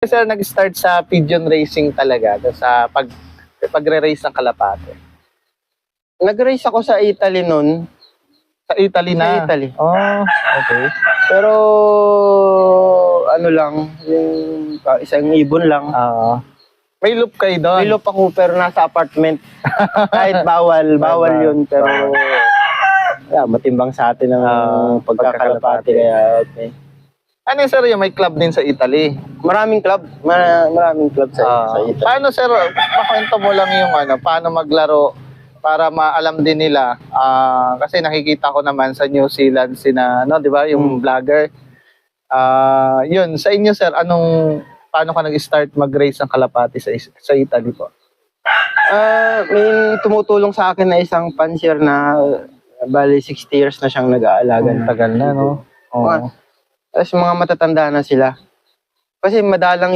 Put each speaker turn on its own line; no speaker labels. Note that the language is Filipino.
Sir, nag-start sa pigeon racing talaga, sa pagre-race ng kalapate.
Nag-race ako sa Italy noon.
Sa Italy
Sa
na?
Italy.
Oh, okay.
Pero ano lang, yung isang ibon lang.
May loop kayo doon?
May loop ako pero nasa apartment. Kahit bawal yun. Pero matimbang sa atin ang pagkakalapati. Kaya okay.
Ano sir, yung may club din sa Italy?
Maraming club. Maraming club sa Italy.
Paano sir, makwento mo lang yung paano maglaro para maalam din nila. Kasi nakikita ko naman sa New Zealand di ba, yung vlogger. Yun, sa inyo sir, paano ka nag-start mag-race ng kalapati sa Italy po?
May tumutulong sa akin na isang pansier na bali 60 years na siyang nag-aalaga.
Tagal na, no?
Tapos mga matatanda na sila. Kasi madalang